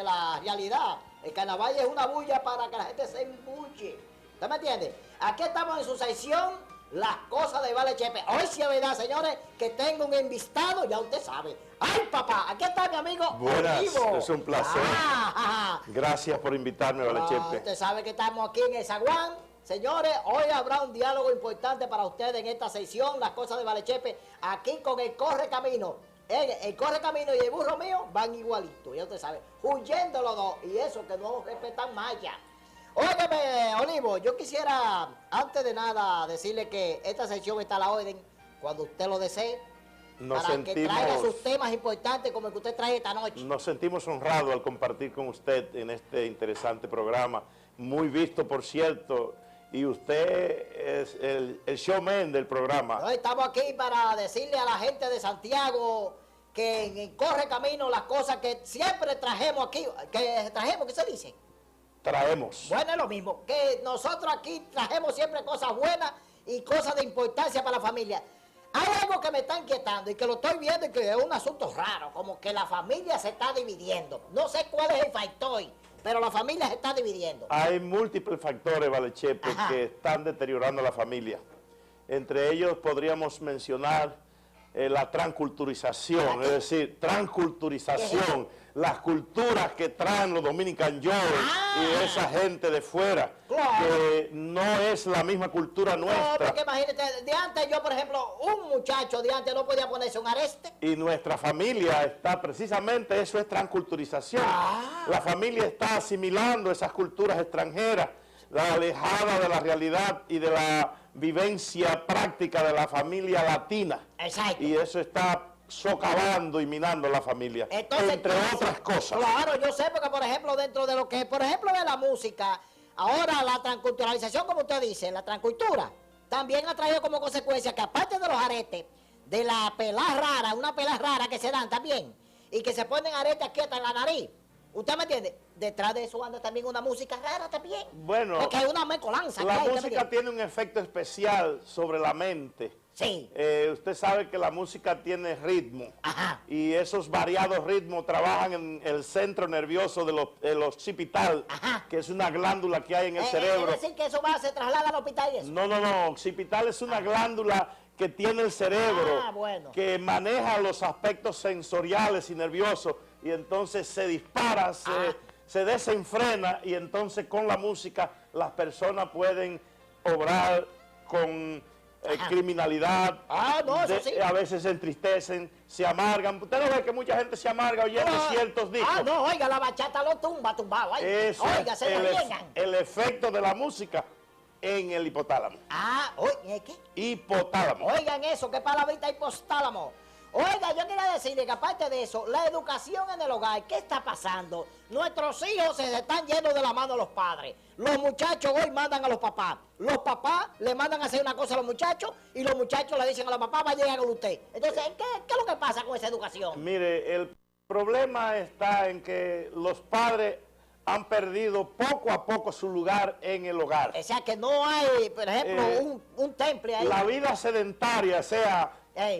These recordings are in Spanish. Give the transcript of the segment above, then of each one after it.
de la realidad. El carnaval es una bulla para que la gente se embuche. ¿Usted me entiende? Aquí estamos en su sección, las cosas de Vale Chepe. Hoy sí es verdad, señores, que tengo un invitado, ya usted sabe. ¡Ay, papá! Aquí está mi amigo Buenas, Olivo. es un placer. Gracias por invitarme, Vale Chepe. Usted sabe que estamos aquí en el zaguán. Señores, hoy habrá un diálogo importante para ustedes en esta sección, las cosas de Vale Chepe, aquí con el Correcamino. El Correcamino y el burro mío van igualitos, ya usted sabe, huyendo los dos, y eso que no respetan malla. Óigame, Olivo, yo quisiera, antes de nada, decirle que esta sección está a la orden, cuando usted lo desee, que traiga sus temas importantes como el que usted trae esta noche. Nos sentimos honrados al compartir con usted en este interesante programa, muy visto, por cierto, y usted es el showman del programa. No, estamos aquí para decirle a la gente de Santiago que en el Correcamino las cosas que siempre trajemos aquí, ¿qué se dice? Traemos. Bueno, es lo mismo, que nosotros aquí trajemos siempre cosas buenas y cosas de importancia para la familia. Hay algo que me está inquietando y que lo estoy viendo y que es un asunto raro, como que la familia se está dividiendo. No sé cuál es el factor, pero la familia se está dividiendo. Hay múltiples factores, Vale Chepe, que están deteriorando la familia. Entre ellos podríamos mencionar la transculturización, es decir, transculturización, las culturas que traen los Dominican Joy y esa gente de fuera, que no es la misma cultura nuestra. No, porque imagínate, de antes yo, por ejemplo, un muchacho de antes no podía ponerse un areste. Y nuestra familia está precisamente, eso es transculturización. La familia está asimilando esas culturas extranjeras, la alejada de la realidad y de la vivencia práctica de la familia latina. Exacto. Y eso está socavando y minando la familia, entonces, entre otras cosas. Claro, yo sé, porque por ejemplo, dentro de lo que, por ejemplo, de la música, ahora la transculturalización, como usted dice, la transcultura, también ha traído como consecuencia que aparte de los aretes, de la pelá rara, una pelá rara que se dan también, y que se ponen aretes aquí hasta en la nariz, ¿usted me entiende? Detrás de eso anda también una música rara también. Bueno, porque hay una mezcolanza. La música tiene un efecto especial sobre la mente. Sí. Usted sabe que la música tiene ritmo. Ajá. Y esos variados ritmos trabajan en el centro nervioso del occipital, que es una glándula que hay en el cerebro. ¿Es decir que eso se traslada al hospital y eso? No, occipital es una glándula que tiene el cerebro, que maneja los aspectos sensoriales y nerviosos, y entonces se dispara, se desenfrena, y entonces con la música las personas pueden obrar con criminalidad, a veces se entristecen, se amargan. Usted no ve que mucha gente se amarga oyendo ciertos discos. No, oiga, la bachata lo tumbado. Oiga, se el efecto de la música en el hipotálamo. ¿Qué? Hipotálamo. Oigan eso, qué palabrita hipotálamo. Oiga, yo quería decirle que aparte de eso, la educación en el hogar, ¿qué está pasando? Nuestros hijos se están yendo de la mano a los padres. Los muchachos hoy mandan a los papás. Los papás le mandan a hacer una cosa a los muchachos y los muchachos le dicen a los papás, va a llegar con usted. Entonces, ¿qué es lo que pasa con esa educación? Mire, el problema está en que los padres han perdido poco a poco su lugar en el hogar. O sea, que no hay, por ejemplo, un temple ahí. La vida sedentaria,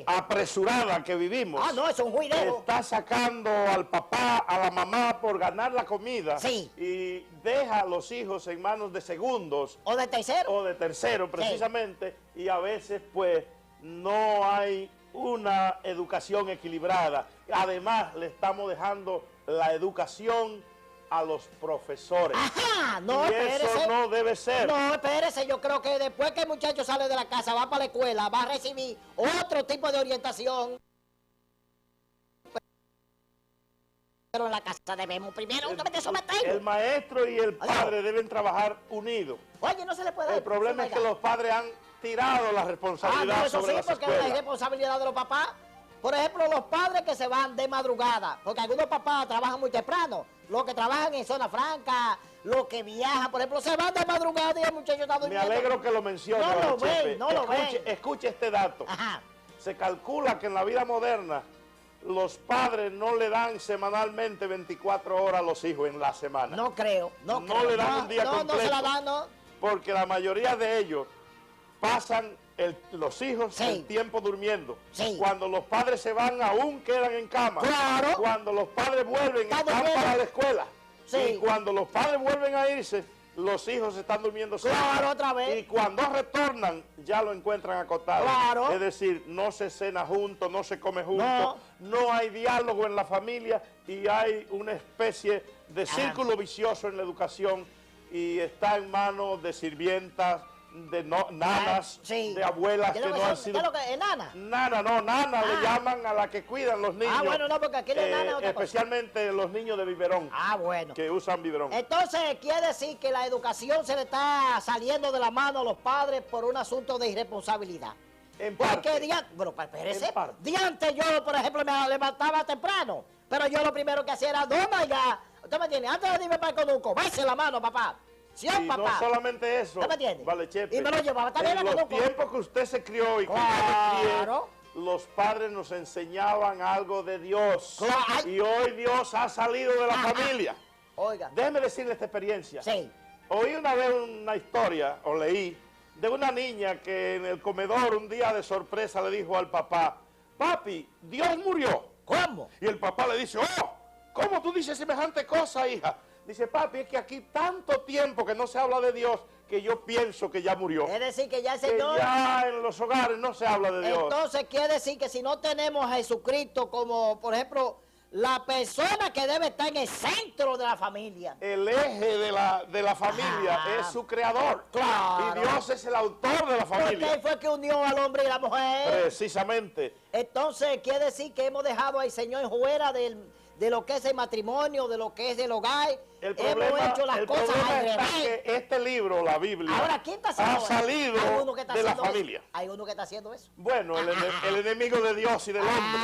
apresurada que vivimos, no, es un juidero. Está sacando al papá, a la mamá por ganar la comida, y deja a los hijos en manos de segundos. O de tercero. O de tercero, precisamente, y a veces pues no hay una educación equilibrada. Además, le estamos dejando la educación a los profesores. No, y eso no debe ser. No, espérese, yo creo que después que el muchacho sale de la casa, va para la escuela, va a recibir otro tipo de orientación. Pero en la casa debemos primero someternos. El maestro y el padre deben trabajar unidos. Oye, no se le puede... El problema es que los padres han tirado la responsabilidad sobre las escuelas. Porque es responsabilidad de los papás. Por ejemplo, los padres que se van de madrugada, porque algunos papás trabajan muy temprano, los que trabajan en zona franca, los que viajan, por ejemplo, se van de madrugada y el muchacho está durmiendo. Me alegro que lo mencione. No lo ven. Escuche este dato. Se calcula que en la vida moderna los padres no le dan semanalmente 24 horas a los hijos en la semana. No creo. No le dan un día completo. No se la dan, no. Porque la mayoría de ellos pasan los hijos el tiempo durmiendo. Sí. Cuando los padres se van, aún quedan en cama. Claro. Cuando los padres vuelven, están para la escuela. Sí. Y cuando los padres vuelven a irse, los hijos están durmiendo solos. Claro, otra vez. Y cuando retornan, ya lo encuentran acostado. Claro. Es decir, no se cena juntos, no se come juntos, no hay diálogo en la familia y hay una especie de círculo vicioso en la educación y está en manos de sirvientas, de nanas, de abuelas que no han sido... ¿Qué es lo que es nana? Nana le llaman a la que cuidan los niños. Bueno, no, porque aquí le nana otra especialmente cosa. Los niños de biberón. Bueno. Que usan biberón. Entonces, quiere decir que la educación se le está saliendo de la mano a los padres por un asunto de irresponsabilidad. En parte. Porque, bueno, espérese, diante yo, por ejemplo, me levantaba temprano, pero yo lo primero que hacía era, no, ¿usted me entiende? Antes de irme para el conuco, váyase la mano, papá. Sí, y papá. No solamente eso, Valechepe, y me lo llevaba también en los tiempos que usted se crió y que yo me crié, los padres nos enseñaban algo de Dios. Y hoy Dios ha salido de la familia. Oiga. Déjeme decirle esta experiencia. Sí. Oí una vez una historia, o leí, de una niña que en el comedor un día de sorpresa le dijo al papá, papi, Dios murió. ¿Cómo? Y el papá le dice, ¿cómo tú dices semejante cosa, hija? Dice, papi, es que aquí tanto tiempo que no se habla de Dios que yo pienso que ya murió. Es decir, que ya el Señor... Que ya en los hogares no se habla de Dios. Entonces quiere decir que si no tenemos a Jesucristo como, por ejemplo, la persona que debe estar en el centro de la familia. El eje de la familia es su creador. Claro. Y Dios es el autor de la familia. Porque Él fue que unió al hombre y a la mujer. Precisamente. Entonces quiere decir que hemos dejado al Señor fuera de lo que es el matrimonio, de lo que es el hogar. Hemos hecho las cosas al revés. Que este libro, la Biblia, ahora, ¿quién está haciendo ha salido de la familia. Eso. Hay uno que está haciendo eso. Bueno, el enemigo de Dios y del hombre.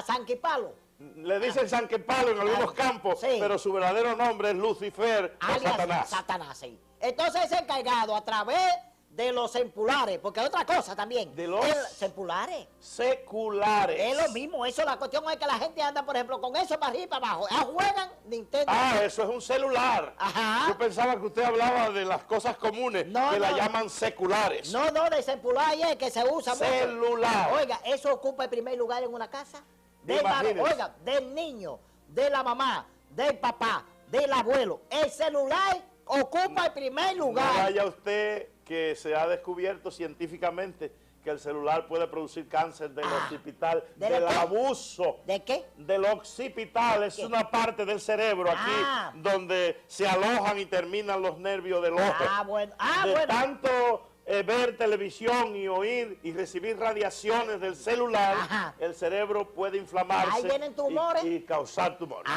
Sanquipalo. Le dicen Sanquipalo en algunos campos, pero su verdadero nombre es Lucifer o Satanás. Satanás, sí. Entonces es encargado a través de los seculares, porque es otra cosa también. De los seculares. Seculares. Es lo mismo, eso, la cuestión es que la gente anda, por ejemplo, con eso para arriba y para abajo. Juegan Nintendo. Eso es un celular. Yo pensaba que usted hablaba de las cosas comunes, que la llaman seculares. No, de celular es que se usa celular. Mucho. Oiga, eso ocupa el primer lugar en una casa. Del niño, de la mamá, del papá, del abuelo. El celular ocupa el primer lugar. No vaya usted que se ha descubierto científicamente que el celular puede producir cáncer del occipital, del abuso. ¿De qué? Del occipital, es una parte del cerebro aquí donde se alojan y terminan los nervios del ojo. De tanto ver televisión y oír y recibir radiaciones del celular, el cerebro puede inflamarse. Ahí vienen tumores. Y causar tumores.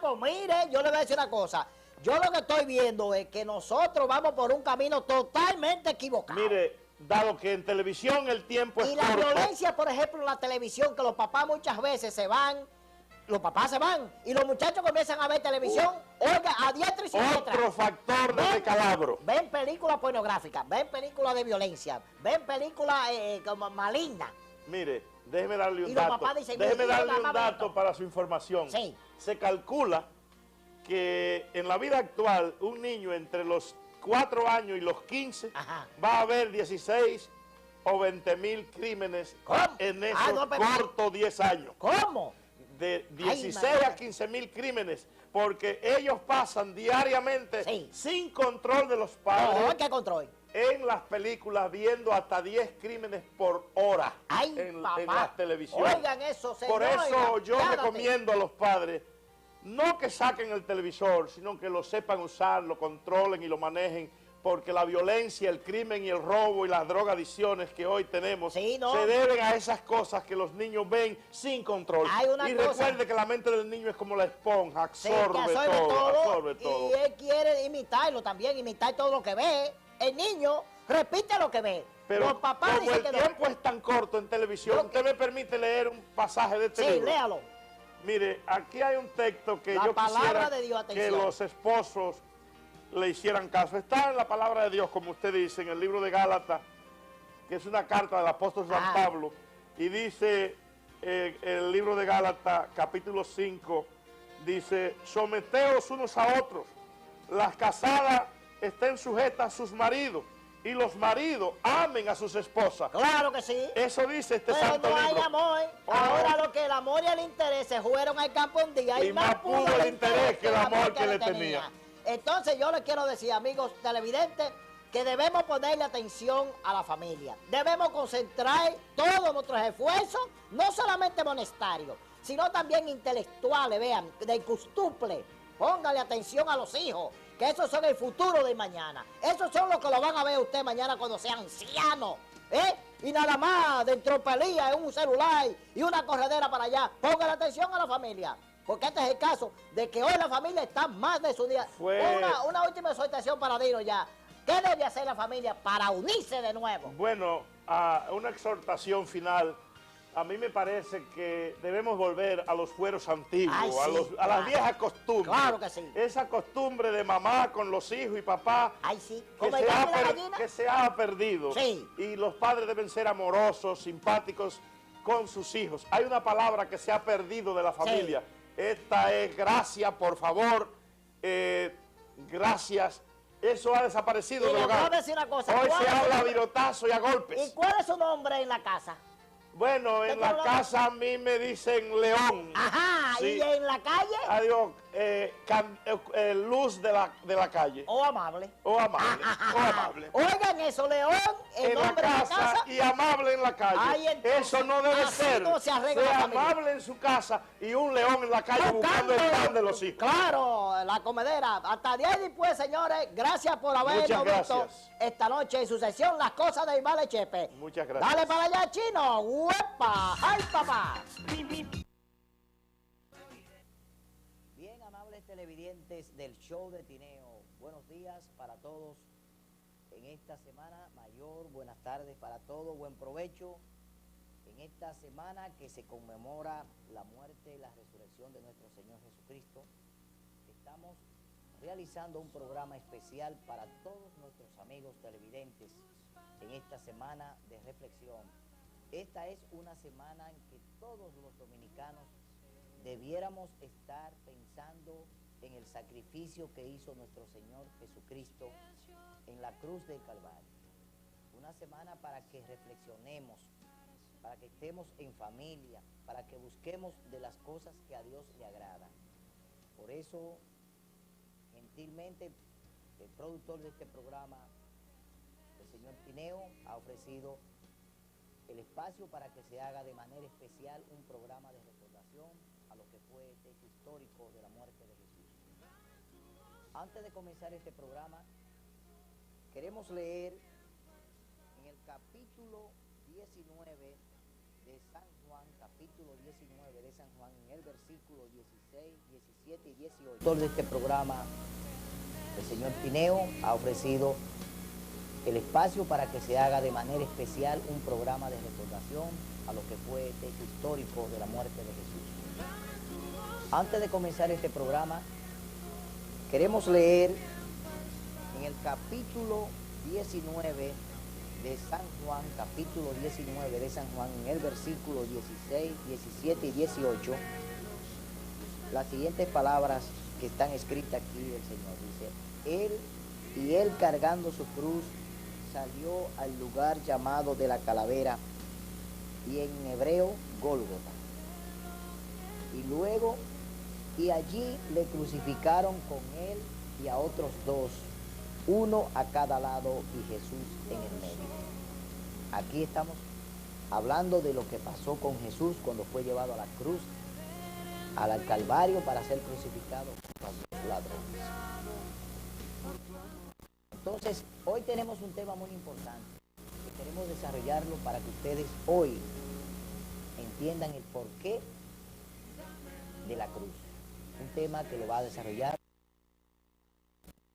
Pues mire, yo le voy a decir una cosa. Yo lo que estoy viendo es que nosotros vamos por un camino totalmente equivocado. Mire, dado que en televisión el tiempo es corto. Y la violencia, por ejemplo, en la televisión, que los papás muchas veces se van, los papás se van, y los muchachos comienzan a ver televisión, oiga, a diestra y siniestra. Otro factor de descalabro. Ven películas pornográficas, ven películas de violencia, ven películas como malignas. Mire, déjeme darle un dato. Déjeme darle un dato para su información. Sí. Se calcula que en la vida actual, un niño entre los 4 años y los 15 va a haber 16 o 20,000 crímenes en esos cortos 10 años. ¿Cómo? De 16 a 15,000 crímenes, porque ellos pasan diariamente sin control de los padres. ¿Qué control? En las películas viendo hasta 10 crímenes por hora en las televisiones. Oigan eso, señor. Por eso yo recomiendo a los padres no que saquen el televisor, sino que lo sepan usar, lo controlen y lo manejen, porque la violencia, el crimen y el robo y las drogadicciones que hoy tenemos se deben a esas cosas que los niños ven sin control. Y recuerde que la mente del niño es como la esponja, absorbe todo. Y él quiere imitarlo también, imitar todo lo que ve. El niño repite lo que ve. Pero los papás como el tiempo es tan corto en televisión, ¿usted me permite leer un pasaje de este libro? Sí, léalo. Mire, aquí hay un texto que yo quisiera que los esposos le hicieran caso. Está en la palabra de Dios, como usted dice, en el libro de Gálatas, que es una carta del apóstol San Pablo, y dice el libro de Gálatas, capítulo 5, dice, someteos unos a otros, las casadas estén sujetas a sus maridos, y los maridos amen a sus esposas. Claro que sí. Eso dice este pero santo no libro. hay amor. Ahora lo que el amor y el interés se fueron al campo un día y más pudo el interés que el amor que le tenía. Entonces yo les quiero decir, amigos televidentes, que debemos ponerle atención a la familia. Debemos concentrar todos nuestros esfuerzos, no solamente monetarios, sino también intelectuales, vean, de custuple. Póngale atención a los hijos, que esos son el futuro de mañana. Esos son los que lo van a ver usted mañana cuando sea anciano, ¿eh? Y nada más de entropelía en un celular y una corredera para allá. Póngale atención a la familia, porque este es el caso de que hoy la familia está más desunida. Una última exhortación para Dino ya. ¿Qué debe hacer la familia para unirse de nuevo? Bueno, una exhortación final. A mí me parece que debemos volver a los fueros antiguos, ay, sí, a las viejas costumbres. Claro que sí. Esa costumbre de mamá con los hijos y papá, ay, sí. que se ha perdido. Sí. Y los padres deben ser amorosos, simpáticos con sus hijos. Hay una palabra que se ha perdido de la familia. Sí. Esta es gracias, por favor, gracias. Eso ha desaparecido del hogar. Voy a decir una cosa. Hoy se habla a virotazo y a golpes. ¿Y cuál es su nombre en la casa? Bueno, en la casa a mí me dicen León. Ajá, sí. ¿Y en la calle? Adiós, luz de la calle. O amable. O amable, o amable. Oigan eso, León, en nombre la de la casa. Y amable en la calle. Ay, entonces, eso no debe ser. No se arregla sea amable en su casa y un león en la calle buscando el pan de los hijos. Claro, la comedera. Hasta de ahí después, señores, gracias por habernos visto esta noche en su sesión Las Cosas de Vale Chepe. Muchas gracias. Dale para allá, chino. ¡Uepa! ¡Ay, papá! Bien, amables televidentes del show de Tineo, buenos días para todos en esta semana mayor, buenas tardes para todos, buen provecho en esta semana que se conmemora la muerte y la resurrección de nuestro Señor Jesucristo. Estamos realizando un programa especial para todos nuestros amigos televidentes en esta semana de reflexión. Esta es una semana en que todos los dominicanos debiéramos estar pensando en el sacrificio que hizo nuestro Señor Jesucristo en la cruz del Calvario. Una semana para que reflexionemos, para que estemos en familia, para que busquemos de las cosas que a Dios le agradan. Por eso, gentilmente, el productor de este programa, el señor Tineo, ha ofrecido el espacio para que se haga de manera especial un programa de recordación a lo que fue este hecho histórico de la muerte de Jesús. Antes de comenzar este programa, queremos leer en el capítulo 19 de San Juan, capítulo 19 de San Juan, en el versículo 16, 17 y 18. El autor de este programa, el señor Tineo, ha ofrecido el espacio para que se haga de manera especial un programa de recordación a lo que fue este hecho histórico de la muerte de Jesús. Antes de comenzar este programa, queremos leer en el capítulo 19 de San Juan, capítulo 19 de San Juan, en el versículo 16, 17 y 18, las siguientes palabras que están escritas aquí del Señor. Dice, él cargando su cruz, salió al lugar llamado de la Calavera, y en hebreo Gólgota. Y allí le crucificaron con él y a otros dos, uno a cada lado y Jesús en el medio. Aquí estamos hablando de lo que pasó con Jesús cuando fue llevado a la cruz, al Calvario, para ser crucificado por los ladrones. Entonces, hoy tenemos un tema muy importante que queremos desarrollarlo para que ustedes hoy entiendan el porqué de la cruz. Un tema que lo va a desarrollar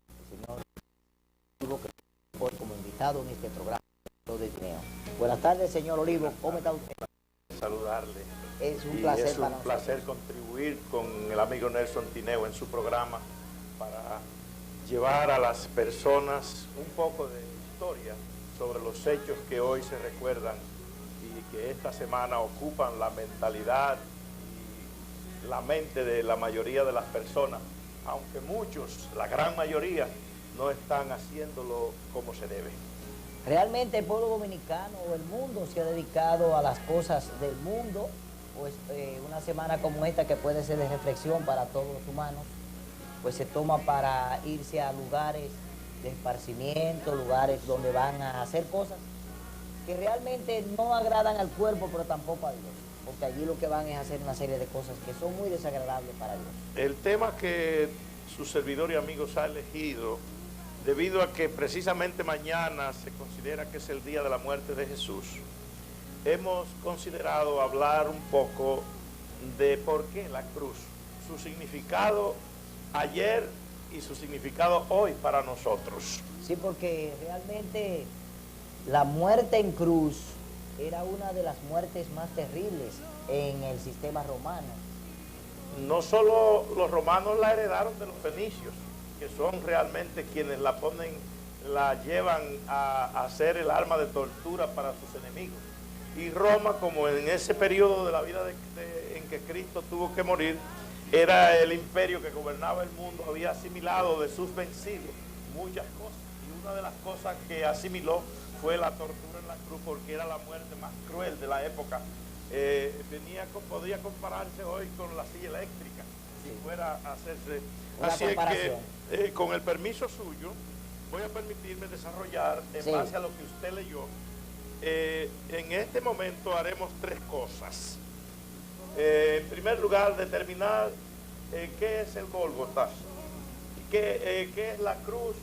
el señor Olivo, que hoy como invitado en este programa de Tineo. Buenas tardes, señor Olivo, ¿cómo está usted? Saludarle. Es un placer para nosotros. Es un placer contribuir con el amigo Nelson Tineo en su programa para llevar a las personas un poco de historia sobre los hechos que hoy se recuerdan y que esta semana ocupan la mentalidad y la mente de la mayoría de las personas, aunque muchos, la gran mayoría, no están haciéndolo como se debe. Realmente el pueblo dominicano o el mundo se ha dedicado a las cosas del mundo, pues una semana como esta, que puede ser de reflexión para todos los humanos, pues se toma para irse a lugares de esparcimiento, lugares donde van a hacer cosas que realmente no agradan al cuerpo, pero tampoco a Dios, porque allí lo que van es a hacer una serie de cosas que son muy desagradables para Dios. El tema que su servidor y amigos ha elegido, debido a que precisamente mañana se considera que es el día de la muerte de Jesús, hemos considerado hablar un poco de por qué la cruz, su significado ayer y su significado hoy para nosotros. Sí, porque realmente la muerte en cruz era una de las muertes más terribles en el sistema romano. No solo los romanos la heredaron de los fenicios, que son realmente quienes la ponen, la llevan a hacer el arma de tortura para sus enemigos. Y Roma, como en ese periodo de la vida en que Cristo tuvo que morir, era el imperio que gobernaba el mundo, había asimilado de sus vencidos muchas cosas. Y una de las cosas que asimiló fue la tortura en la cruz, porque era la muerte más cruel de la época. Podría compararse hoy con la silla eléctrica, si fuera a hacerse. Así es que, con el permiso suyo, voy a permitirme desarrollar, en base a lo que usted leyó, en este momento haremos tres cosas. En primer lugar, determinar qué es el Gólgota, qué es la cruz,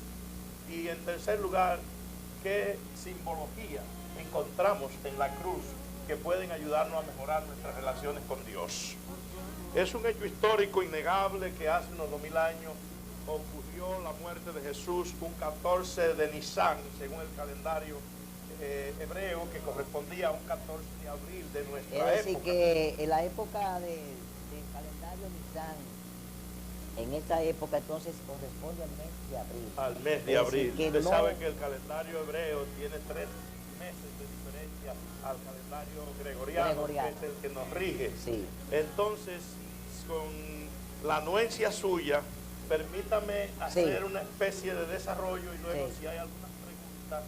y en tercer lugar, qué simbología encontramos en la cruz que pueden ayudarnos a mejorar nuestras relaciones con Dios. Es un hecho histórico innegable que hace unos 2000 años ocurrió la muerte de Jesús un 14 de Nisan, según el calendario hebreo, que correspondía a un 14 de abril de nuestra época. Es decir, que en la época del calendario Nisan, en esta época entonces corresponde al mes de abril. Al mes de abril. Usted sabe que el calendario hebreo tiene 3 meses de diferencia al calendario gregoriano, que es el que nos rige. Sí. Entonces, con la anuencia suya, permítame hacer una especie de desarrollo, y luego si hay algunas preguntas,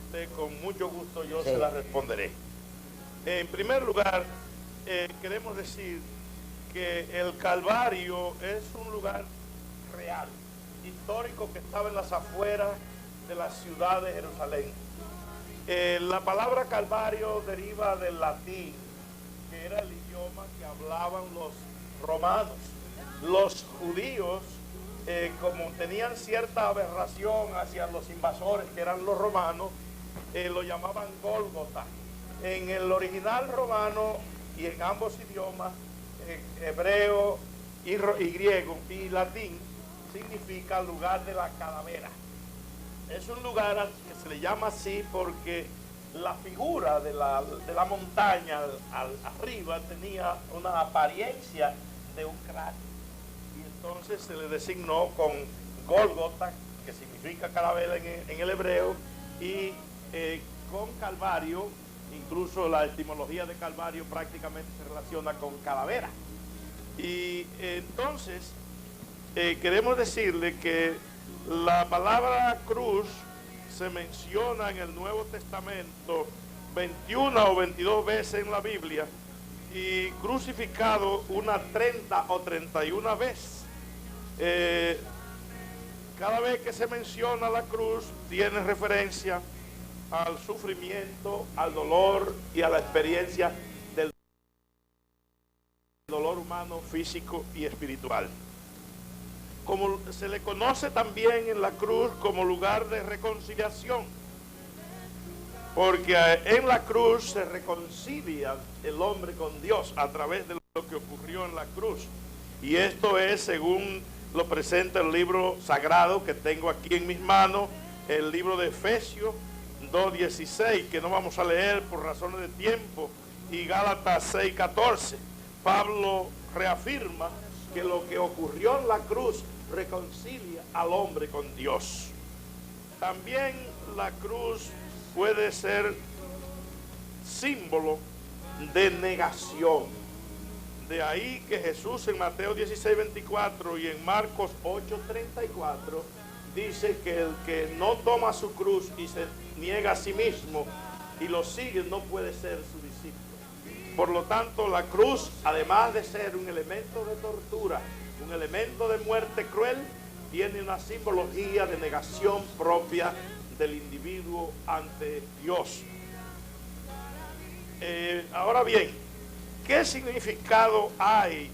usted con mucho gusto yo se las responderé. En primer lugar, queremos decir que el Calvario es un lugar real, histórico, que estaba en las afueras de la ciudad de Jerusalén. La palabra Calvario deriva del latín, que era el idioma que hablaban los romanos. Los judíos, como tenían cierta aberración hacia los invasores, que eran los romanos, lo llamaban Gólgota. En el original romano y en ambos idiomas, hebreo y griego y latín, significa lugar de la calavera. Es un lugar que se le llama así porque la figura de la montaña arriba tenía una apariencia de un cráneo, y entonces se le designó con Gólgota, que significa calavera en el hebreo, y con Calvario. Incluso la etimología de Calvario prácticamente se relaciona con calavera. Y entonces queremos decirle que la palabra cruz se menciona en el Nuevo Testamento 21 o 22 veces en la Biblia, y crucificado unas 30 o 31 veces. Cada vez que se menciona la cruz tiene referencia al sufrimiento, al dolor y a la experiencia del dolor humano, físico y espiritual. Como se le conoce también en la cruz como lugar de reconciliación, porque en la cruz se reconcilia el hombre con Dios a través de lo que ocurrió en la cruz. Y esto es según lo presenta el libro sagrado que tengo aquí en mis manos, el libro de Efesios 2:16, que no vamos a leer por razones de tiempo, y Gálatas 6:14. Pablo reafirma que lo que ocurrió en la cruz reconcilia al hombre con Dios. También la cruz puede ser símbolo de negación. De ahí que Jesús en Mateo 16:24 y en Marcos 8:34 dice que el que no toma su cruz y se niega a sí mismo y lo sigue, no puede ser su discípulo. Por lo tanto, la cruz, además de ser un elemento de tortura, un elemento de muerte cruel, tiene una simbología de negación propia del individuo ante Dios. Ahora bien, ¿qué significado hay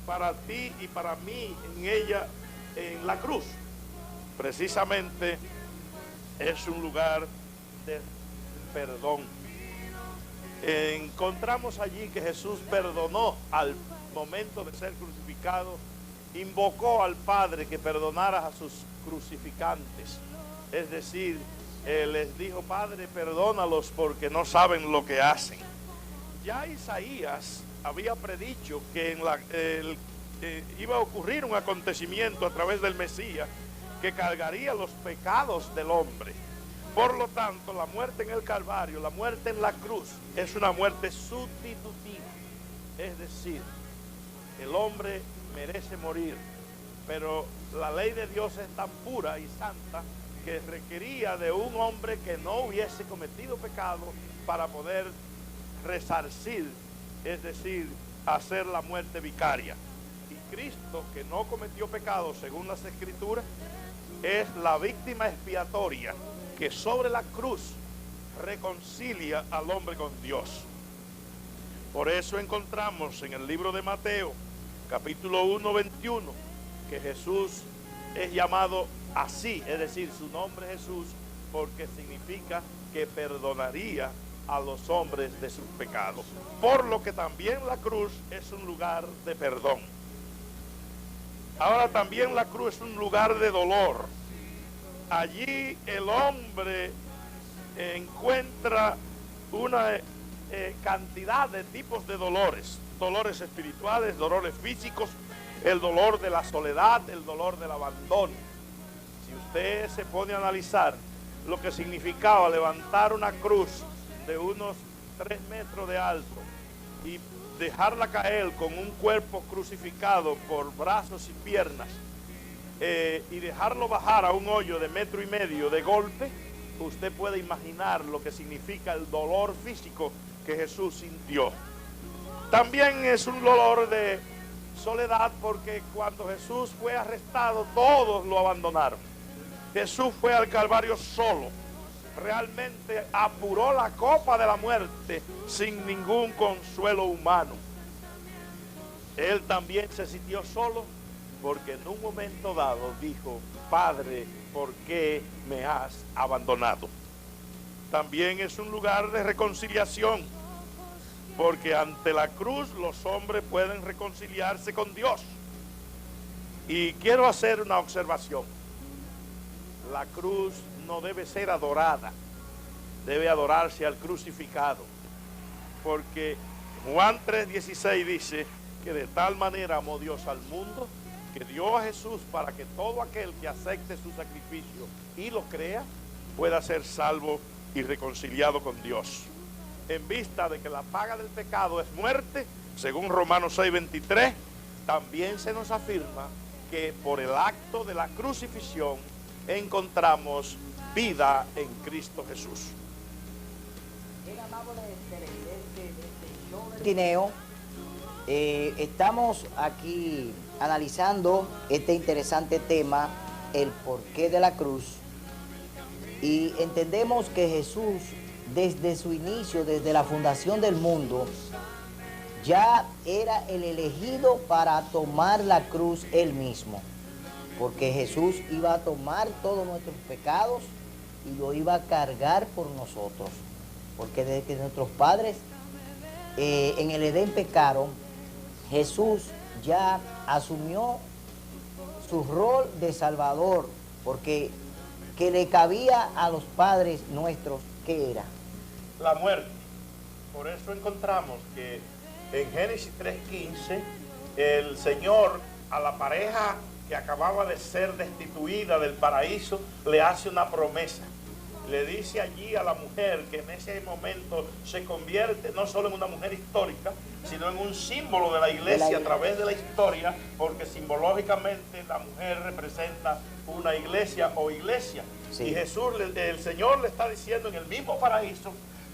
para ti y para mí en ella, en la cruz? Precisamente es un lugar de perdón. Encontramos allí que Jesús perdonó al momento de ser crucificado, invocó al Padre que perdonara a sus crucificantes. Es decir, les dijo: Padre, perdónalos porque no saben lo que hacen. Ya Isaías había predicho que iba a ocurrir un acontecimiento a través del Mesías que cargaría los pecados del hombre. Por lo tanto, la muerte en el Calvario, la muerte en la cruz, es una muerte sustitutiva. Es decir, el hombre merece morir, pero la ley de Dios es tan pura y santa que requería de un hombre que no hubiese cometido pecado para poder resarcir, es decir, hacer la muerte vicaria. Y Cristo, que no cometió pecado según las Escrituras, es la víctima expiatoria que sobre la cruz reconcilia al hombre con Dios. Por eso encontramos en el libro de Mateo, capítulo 1, 21, que Jesús es llamado así, es decir, su nombre es Jesús, porque significa que perdonaría a los hombres de sus pecados. Por lo que también la cruz es un lugar de perdón. Ahora también la cruz es un lugar de dolor. Allí el hombre encuentra una cantidad de tipos de dolores. Dolores espirituales, dolores físicos, el dolor de la soledad, el dolor del abandono. Si usted se pone a analizar lo que significaba levantar una cruz de unos 3 metros de alto y dejarla caer con un cuerpo crucificado por brazos y piernas, y dejarlo bajar a un hoyo de 1,5 metros de golpe, usted puede imaginar lo que significa el dolor físico que Jesús sintió. También es un dolor de soledad, porque cuando Jesús fue arrestado, todos lo abandonaron. Jesús fue al Calvario solo. Realmente apuró la copa de la muerte sin ningún consuelo humano. Él también se sintió solo, porque en un momento dado dijo: Padre, ¿por qué me has abandonado? También es un lugar de reconciliación, porque ante la cruz los hombres pueden reconciliarse con Dios. Y quiero hacer una observación. La cruz no debe ser adorada, debe adorarse al crucificado, porque Juan 3:16 dice que de tal manera amó Dios al mundo que dio a Jesús para que todo aquel que acepte su sacrificio y lo crea pueda ser salvo y reconciliado con Dios. En vista de que la paga del pecado es muerte, según Romanos 6:23, también se nos afirma que por el acto de la crucifixión encontramos vida en Cristo Jesús. Bien, amable televidente de este show del Tineo, estamos aquí analizando este interesante tema, el porqué de la cruz, y entendemos que Jesús, desde su inicio, desde la fundación del mundo, ya era el elegido para tomar la cruz él mismo, porque Jesús iba a tomar todos nuestros pecados y lo iba a cargar por nosotros, porque desde que nuestros padres en el Edén pecaron, Jesús ya asumió su rol de Salvador, porque que le cabía a los padres nuestros, ¿qué era? La muerte. Por eso encontramos que en Génesis 3:15 el Señor a la pareja que acababa de ser destituida del paraíso le hace una promesa. le dice allí a la mujer que en ese momento se convierte no solo en una mujer histórica, sino en un símbolo de la iglesia a través de la historia, porque simbológicamente la mujer representa una iglesia o iglesia. Sí. Y Jesús, el Señor le está diciendo en el mismo paraíso,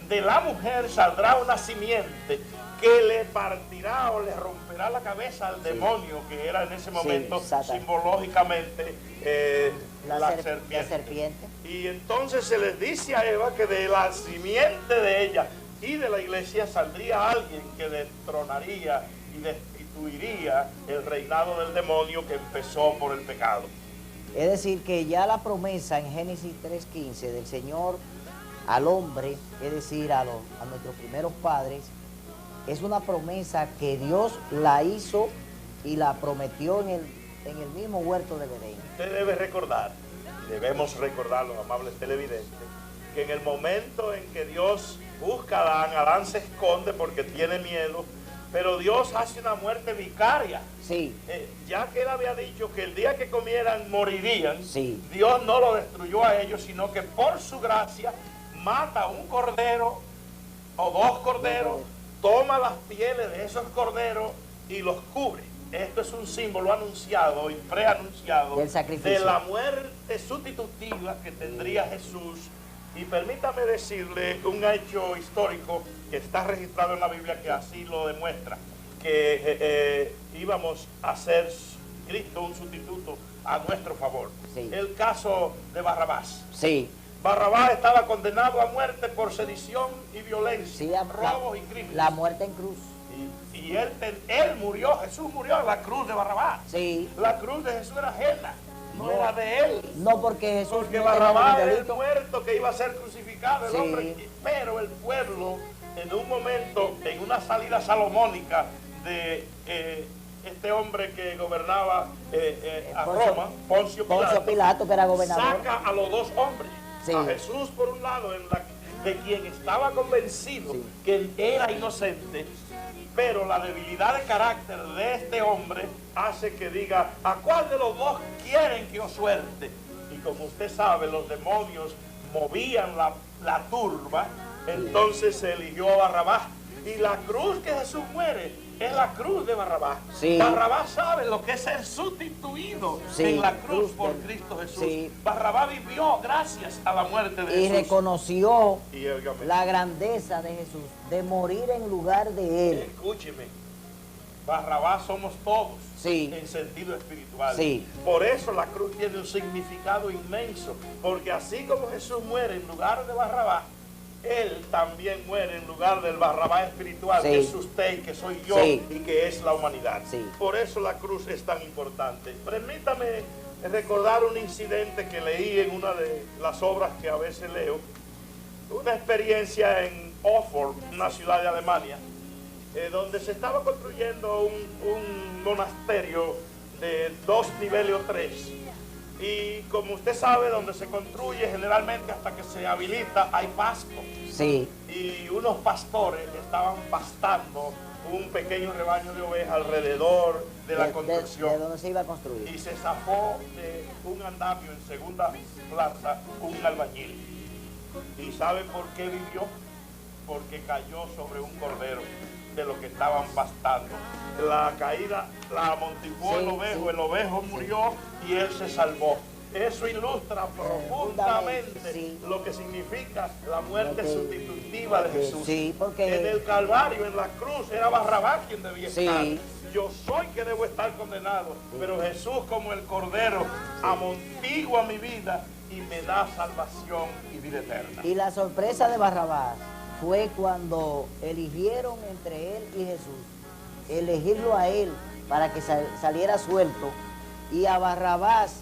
de la mujer saldrá una simiente que le partirá o le romperá la cabeza al demonio, que era en ese momento simbológicamente la serpiente. Y entonces se les dice a Eva que de la simiente de ella y de la iglesia saldría alguien que destronaría y destituiría el reinado del demonio que empezó por el pecado. Es decir, que ya la promesa en Génesis 3:15 del Señor al hombre, es decir, a nuestros primeros padres, es una promesa que Dios la hizo y la prometió en el mismo huerto de Edén. Usted debe recordar, debemos recordar, los amables televidentes, que en el momento en que Dios busca a Adán, Adán se esconde porque tiene miedo, pero Dios hace una muerte vicaria. Sí. Ya que él había dicho que el día que comieran morirían, sí. Dios no lo destruyó a ellos, sino que por su gracia mata un cordero o dos corderos, toma las pieles de esos corderos y los cubre. Esto es un símbolo anunciado y preanunciado de la muerte sustitutiva que tendría Jesús. Y permítame decirle un hecho histórico que está registrado en la Biblia que así lo demuestra, que íbamos a hacer Cristo un sustituto a nuestro favor. Sí. El caso de Barrabás. Sí. Barrabás estaba condenado a muerte por sedición y violencia, robos y crímenes. La muerte en cruz. Y él murió, Jesús murió en la cruz de Barrabás. Sí. La cruz de Jesús era ajena, no era de él. No, porque Jesús... Porque Barrabás era el muerto que iba a ser crucificado, el hombre. Pero el pueblo, en un momento, en una salida salomónica de este hombre que gobernaba a Roma, Poncio Pilato, que era gobernador, saca a los dos hombres. Sí. A Jesús por un lado, de quien estaba convencido que era inocente, pero la debilidad de carácter de este hombre hace que diga, ¿a cuál de los dos quieren que os suelte? Y como usted sabe, los demonios movían la turba, entonces se eligió a Barrabás. Y la cruz que Jesús muere es la cruz de Barrabás. Sí. Barrabás sabe lo que es ser sustituido en la cruz por Cristo Jesús. Sí. Barrabás vivió gracias a la muerte de Jesús. Y reconoció la grandeza de Jesús, de morir en lugar de él. Escúcheme, Barrabás somos todos en sentido espiritual. Sí. Por eso la cruz tiene un significado inmenso, porque así como Jesús muere en lugar de Barrabás, Él también muere en lugar del Barrabás espiritual, que es usted y que soy yo y que es la humanidad. Sí. Por eso la cruz es tan importante. Permítame recordar un incidente que leí en una de las obras que a veces leo. Una experiencia en Oxford, una ciudad de Alemania, donde se estaba construyendo un monasterio de 2 niveles o 3. Y como usted sabe, donde se construye generalmente hasta que se habilita hay pasto. Sí. Y unos pastores estaban pastando un pequeño rebaño de ovejas alrededor de la construcción. ¿De dónde se iba a construir? Y se zafó de un andamio en segunda planta un albañil. ¿Y sabe por qué vivió? Porque cayó sobre un cordero de lo que estaban pastando. La caída la amortiguó el ovejo murió y él se salvó. Eso ilustra profundamente lo que significa la muerte sustitutiva de Jesús. Sí, porque en el Calvario, en la cruz, era Barrabás quien debía estar. Yo soy que debo estar condenado, pero Jesús como el Cordero amortigua mi vida y me da salvación y vida eterna. Y la sorpresa de Barrabás fue cuando eligieron entre él y Jesús, elegirlo a él para que saliera suelto, y a Barrabás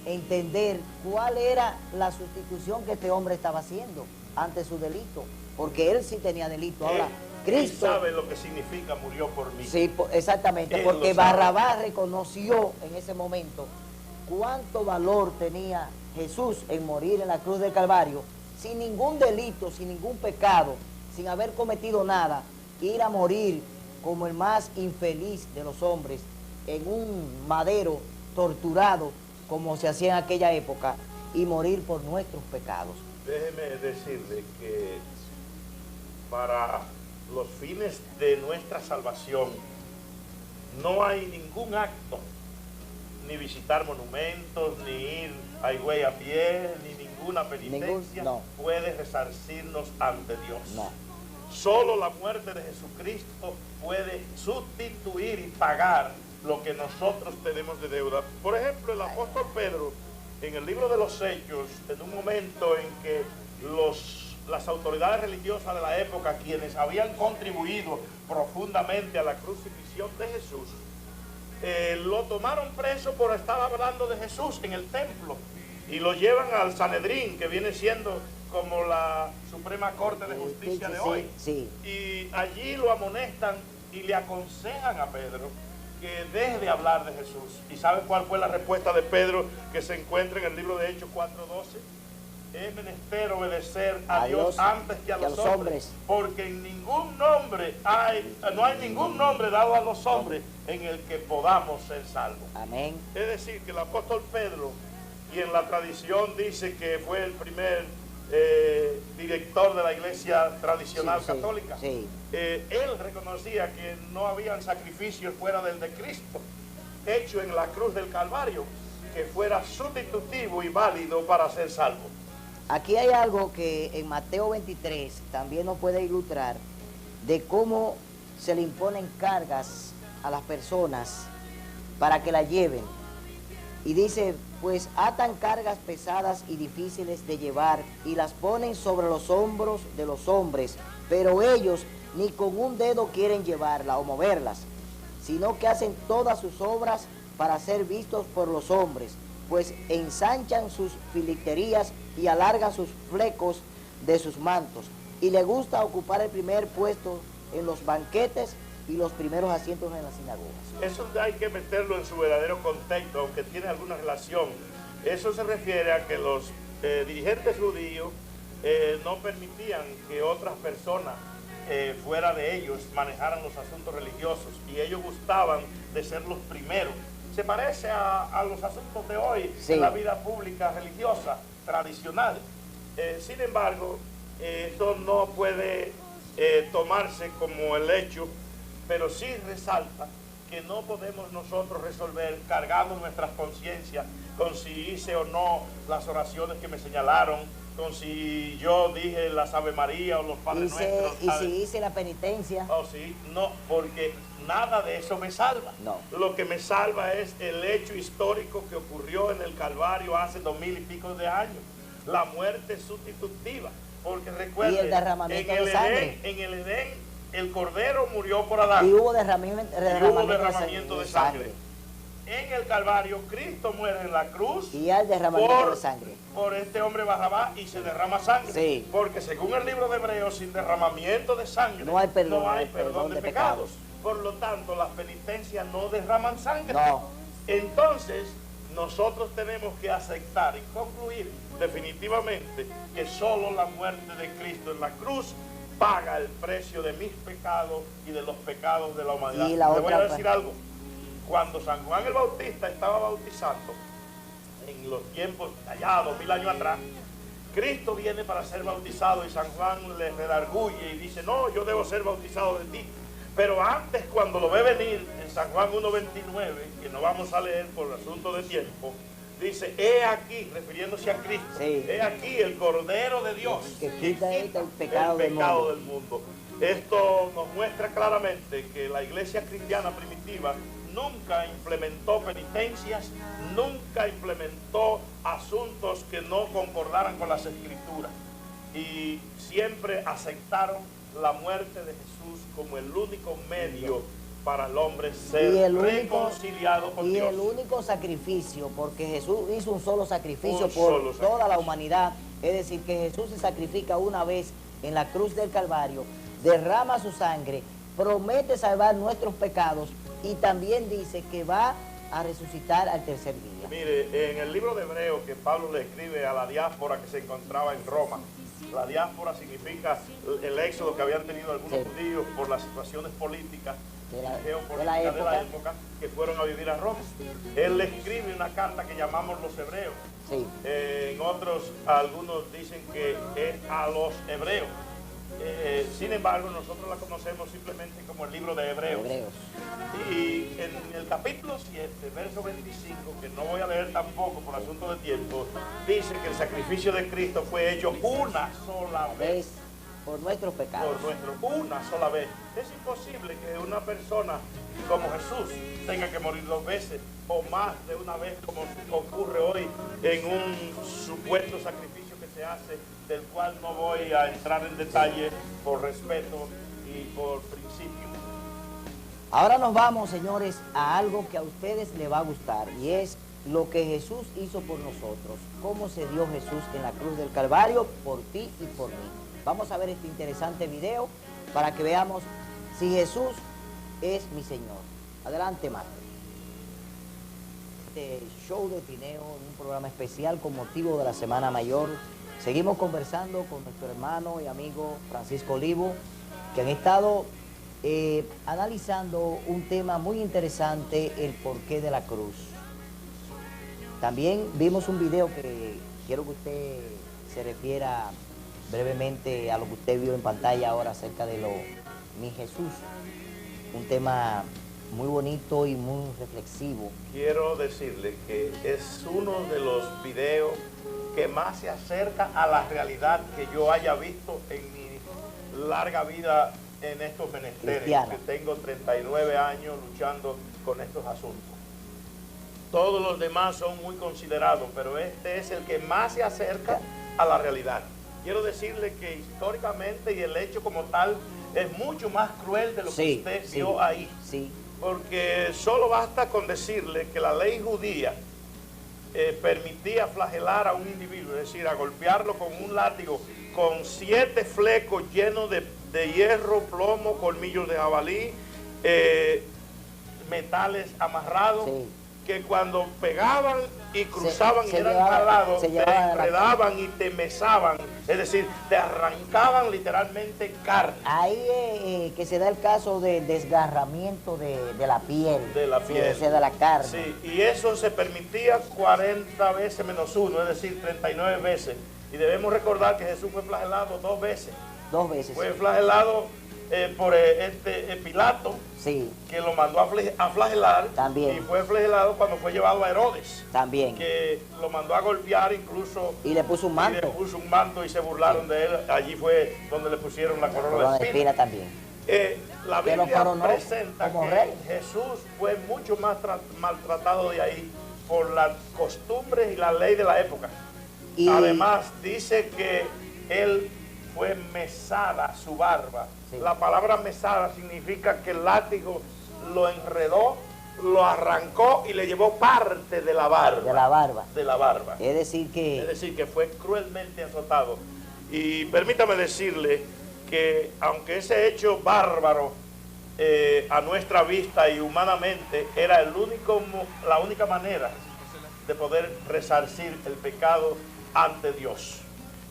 entender cuál era la sustitución que este hombre estaba haciendo ante su delito, porque él sí tenía delito. Ahora, Cristo... Él sabe lo que significa murió por mí. Sí, exactamente, él porque Barrabás reconoció en ese momento cuánto valor tenía Jesús en morir en la cruz del Calvario, sin ningún delito, sin ningún pecado, sin haber cometido nada, ir a morir como el más infeliz de los hombres, en un madero, torturado, como se hacía en aquella época, y morir por nuestros pecados. Déjeme decirle que para los fines de nuestra salvación no hay ningún acto, ni visitar monumentos, ni ir a Higüey a pie, ni ninguna penitencia puede resarcirnos ante Dios. No. Solo la muerte de Jesucristo puede sustituir y pagar lo que nosotros tenemos de deuda. Por ejemplo, el apóstol Pedro, en el libro de los Hechos, en un momento en que las autoridades religiosas de la época, quienes habían contribuido profundamente a la crucifixión de Jesús, lo tomaron preso por estar hablando de Jesús en el templo y lo llevan al Sanedrín, que viene siendo como la Suprema Corte de Justicia de hoy. Y allí lo amonestan y le aconsejan a Pedro que deje de hablar de Jesús. ¿Y sabe cuál fue la respuesta de Pedro que se encuentra en el libro de Hechos 4:12? Es menester obedecer a Dios antes que a los hombres, porque en ningún nombre no hay ningún nombre dado a los hombres en el que podamos ser salvos. Amén. Es decir, que el apóstol Pedro, y en la tradición dice que fue el primer director de la iglesia tradicional católica, él reconocía que no habían sacrificios fuera del de Cristo, hecho en la cruz del Calvario, que fuera sustitutivo y válido para ser salvo. Aquí hay algo que en Mateo 23 también nos puede ilustrar de cómo se le imponen cargas a las personas para que la lleven. Y dice, pues atan cargas pesadas y difíciles de llevar y las ponen sobre los hombros de los hombres, pero ellos ni con un dedo quieren llevarla o moverlas, sino que hacen todas sus obras para ser vistos por los hombres, pues ensanchan sus filiterías y alargan sus flecos de sus mantos, y les gusta ocupar el primer puesto en los banquetes y los primeros asientos en las sinagogas. Eso hay que meterlo en su verdadero contexto, aunque tiene alguna relación. Eso se refiere a que los dirigentes judíos no permitían que otras personas fuera de ellos manejaran los asuntos religiosos, y ellos gustaban de ser los primeros. Se parece a los asuntos de hoy en la vida pública religiosa tradicional. Sin embargo, esto no puede tomarse como el hecho, pero sí resalta que no podemos nosotros resolver cargando nuestras conciencias con si hice o no las oraciones que me señalaron, con si yo dije las Ave María o los Padres Nuestros. Y si hice la penitencia. Oh, sí, no, porque nada de eso me salva. No. Lo que me salva es el hecho histórico que ocurrió en el Calvario hace 2000 y pico de años. La muerte sustitutiva. Porque recuerden, y el derramamiento de sangre. En el Edén, el Cordero murió por Adán. Y hubo derramamiento de sangre. En el Calvario, Cristo muere en la cruz. Y hay derramamiento de sangre. Por este hombre Barrabás, y se derrama sangre. Sí. Porque según el libro de Hebreos, sin derramamiento de sangre no hay perdón de pecados. Por lo tanto, las penitencias no derraman sangre. No. Entonces, nosotros tenemos que aceptar y concluir definitivamente que solo la muerte de Cristo en la cruz paga el precio de mis pecados y de los pecados de la humanidad. Le voy a decir algo. Cuando San Juan el Bautista estaba bautizando, en los tiempos allá, 2000 años atrás, Cristo viene para ser bautizado y San Juan le redarguye y dice, no, yo debo ser bautizado de ti. Pero antes, cuando lo ve venir, en San Juan 1:29, que no vamos a leer por asunto de tiempo, dice, he aquí, refiriéndose a Cristo, he aquí el Cordero de Dios que quita el pecado del mundo. Esto nos muestra claramente que la iglesia cristiana primitiva nunca implementó penitencias, nunca implementó asuntos que no concordaran con las Escrituras, y siempre aceptaron la muerte de Jesús como el único medio para el hombre ser reconciliado con Dios. Y el único sacrificio, porque Jesús hizo un solo sacrificio por toda la humanidad. Es decir, que Jesús se sacrifica una vez en la cruz del Calvario, derrama su sangre, promete salvar nuestros pecados y también dice que va a resucitar al tercer día. Mire, en el libro de Hebreos que Pablo le escribe a la diáspora que se encontraba en Roma, La diáspora significa el éxodo que habían tenido algunos judíos por las situaciones políticas de la época que fueron a vivir a Roma. Él le escribe una carta que llamamos los hebreos. Sí. En otros, algunos dicen que es a los hebreos. Sin embargo, nosotros la conocemos simplemente como el libro de Hebreos. Y en el capítulo 7, verso 25, que no voy a leer tampoco por asunto de tiempo, dice que el sacrificio de Cristo fue hecho una sola vez. Por nuestros pecados. Una sola vez. Es imposible que una persona como Jesús tenga que morir 2 veces o más de una vez, como ocurre hoy en un supuesto sacrificio que se hace, del cual no voy a entrar en detalle por respeto y por principio. Ahora nos vamos, señores, a algo que a ustedes les va a gustar, y es lo que Jesús hizo por nosotros. Cómo se dio Jesús en la cruz del Calvario por ti y por mí. Vamos a ver este interesante video para que veamos si Jesús es mi Señor. Adelante, Marta. Este show de Tineo, un programa especial con motivo de la Semana Mayor. Seguimos conversando con nuestro hermano y amigo Francisco Olivo, que han estado analizando un tema muy interesante, el porqué de la cruz. También vimos un video que quiero que usted se refiera brevemente a lo que usted vio en pantalla ahora acerca de mi Jesús. Un tema muy bonito y muy reflexivo. Quiero decirle que es uno de los videos que más se acerca a la realidad que yo haya visto en mi larga vida en estos menesteres, que tengo 39 años luchando con estos asuntos. Todos los demás son muy considerados, pero este es el que más se acerca a la realidad. Quiero decirle que históricamente y el hecho como tal es mucho más cruel de lo que usted vio ahí. Sí. Porque solo basta con decirle que la ley judía permitía flagelar a un individuo, es decir, a golpearlo con un látigo con 7 flecos llenos de hierro, plomo, colmillos de jabalí, metales amarrados, que cuando pegaban y cruzaban y eran jalados, te enredaban y te mesaban, es decir, te arrancaban literalmente carne. Ahí que se da el caso de desgarramiento de la piel. De la piel. O sea, de la carne. Sí, y eso se permitía 40 veces menos 1, es decir, 39 veces. Y debemos recordar que Jesús fue flagelado 2 veces. 2 veces. Fue flagelado por Pilato, que lo mandó a flagelar. También. Y fue flagelado cuando fue llevado a Herodes. También. Que lo mandó a golpear incluso. Y le puso un manto. Y le puso un manto y se burlaron de él. Allí fue donde le pusieron la corona de espina. También. La Biblia presenta que Jesús fue mucho más maltratado de ahí por las costumbres y la ley de la época. Y además dice que él fue mesada su barba. La palabra mesada significa que el látigo lo enredó, lo arrancó y le llevó parte de la barba. De la barba. Es decir que fue cruelmente azotado. Y permítame decirle que aunque ese hecho bárbaro a nuestra vista y humanamente era la única manera de poder resarcir el pecado ante Dios,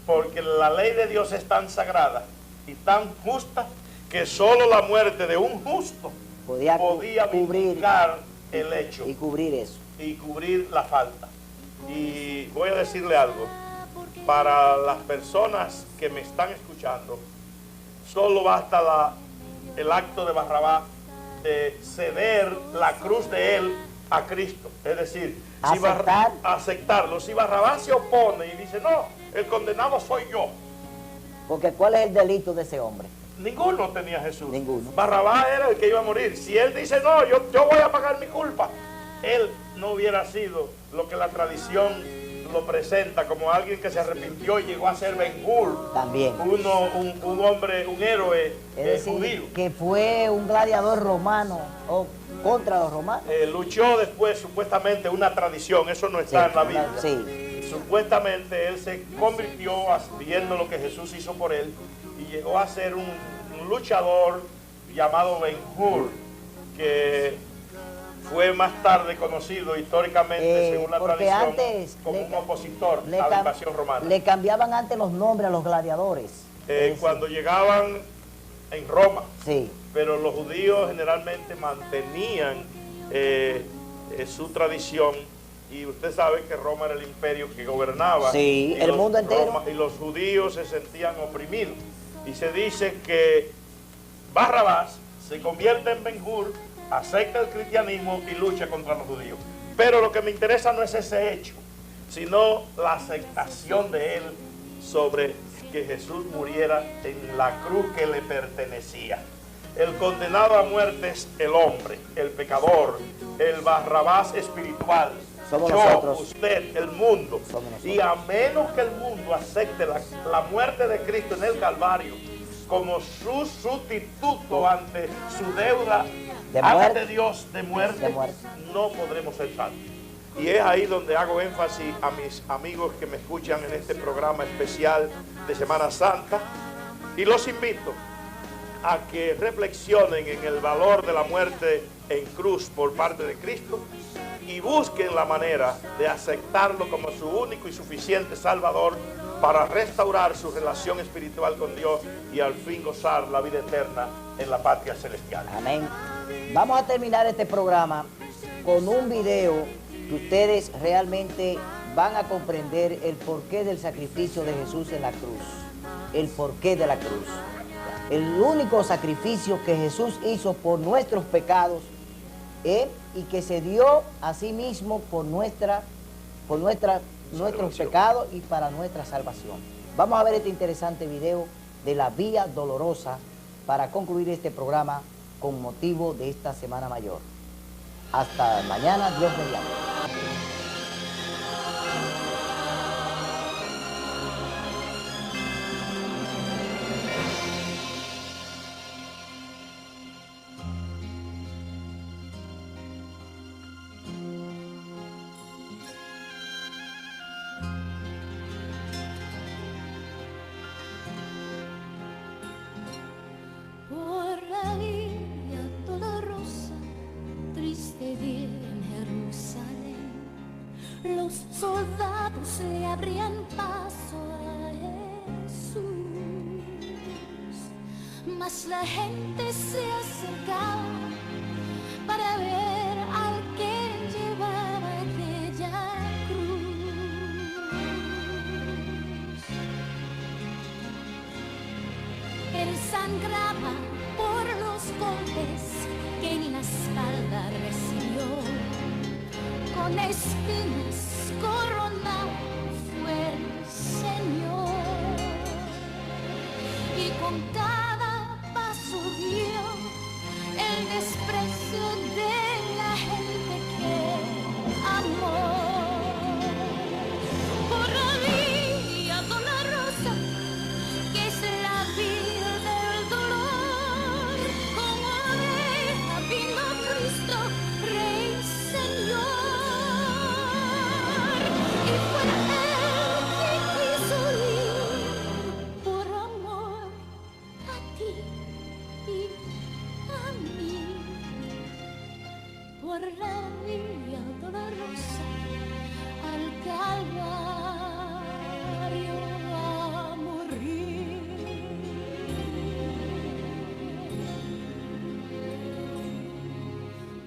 porque la ley de Dios es tan sagrada y tan justa que solo la muerte de un justo podía vindicar el hecho y cubrir eso y cubrir la falta. Y voy a decirle algo para las personas que me están escuchando: solo basta el acto de Barrabás de ceder la cruz de él a Cristo, es decir, aceptarlo. Si Barrabás se opone y dice, no, el condenado soy yo. Porque ¿cuál es el delito de ese hombre? Ninguno tenía Jesús. Ninguno. Barrabás era el que iba a morir. Si él dice, no, yo voy a pagar mi culpa, él no hubiera sido lo que la tradición lo presenta como alguien que se arrepintió y llegó a ser Ben-Hur. También. Un hombre, un héroe judío. Que fue un gladiador romano o contra los romanos. Luchó después, supuestamente, una tradición, eso no está en la Biblia. Supuestamente él se convirtió viendo lo que Jesús hizo por él y llegó a ser un luchador llamado Ben-Hur, que fue más tarde conocido históricamente, según la tradición, antes como un opositor a la invasión romana. Le cambiaban antes los nombres a los gladiadores. Cuando llegaban en Roma. Sí. Pero los judíos generalmente mantenían su tradición, y usted sabe que Roma era el imperio que gobernaba. Sí, el mundo entero. Y los judíos se sentían oprimidos. Y se dice que Barrabás se convierte en Ben-Hur, acepta el cristianismo y lucha contra los judíos. Pero lo que me interesa no es ese hecho, sino la aceptación de él sobre que Jesús muriera en la cruz que le pertenecía. El condenado a muerte es el hombre, el pecador, el Barrabás espiritual. Somos yo, nosotros. usted, el mundo. Somos nosotros. Y a menos que el mundo acepte la muerte de Cristo en el Calvario como su sustituto ante su deuda ante Dios de muerte, no podremos ser salvos. Y es ahí donde hago énfasis a mis amigos que me escuchan en este programa especial de Semana Santa, y los invito a que reflexionen en el valor de la muerte en cruz por parte de Cristo y busquen la manera de aceptarlo como su único y suficiente Salvador para restaurar su relación espiritual con Dios y al fin gozar la vida eterna en la patria celestial. Amén. Vamos a terminar este programa con un video que ustedes realmente van a comprender el porqué del sacrificio de Jesús en la cruz. El porqué de la cruz. El único sacrificio que Jesús hizo por nuestros pecados y que se dio a sí mismo por nuestros pecados y para nuestra salvación. Vamos a ver este interesante video de la Vía Dolorosa para concluir este programa con motivo de esta Semana Mayor. Hasta mañana, Dios mediante. Los soldados le abrían paso a Jesús, mas la gente se acercaba para ver al que llevaba aquella cruz. Él sangraba por los golpes que en la espalda recibió. Con espinas coronado fue el Señor, y con cada paso vio el desprecio de la gente que amó. Por la vía dolorosa, que es la vía del dolor, como oveja vino Cristo, Rey Señor. Por la vía dolorosa al Calvario a morir.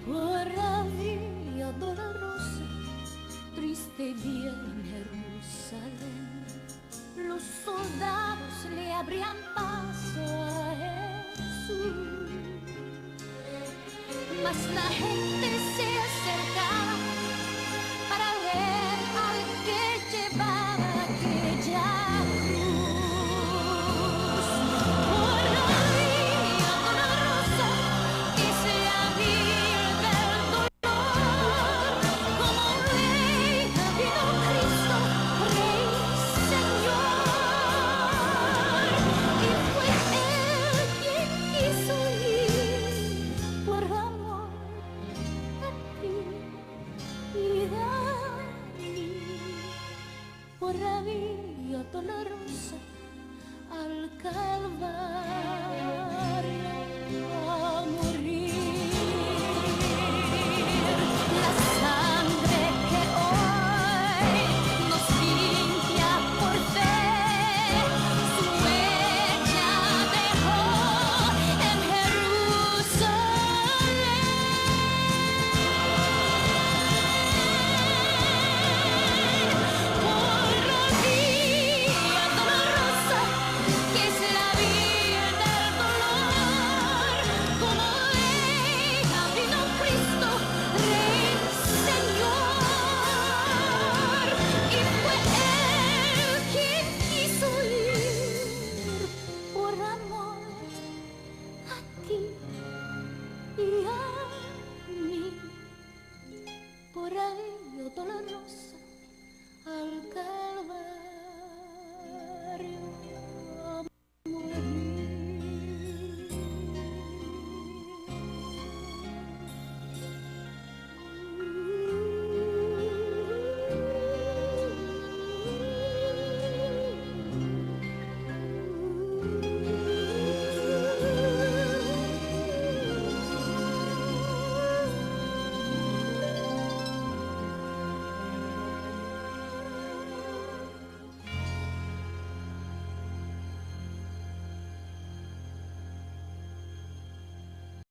Por la vía dolorosa, triste día en Jerusalén, los soldados le abrían paso a Jesús, mas la gente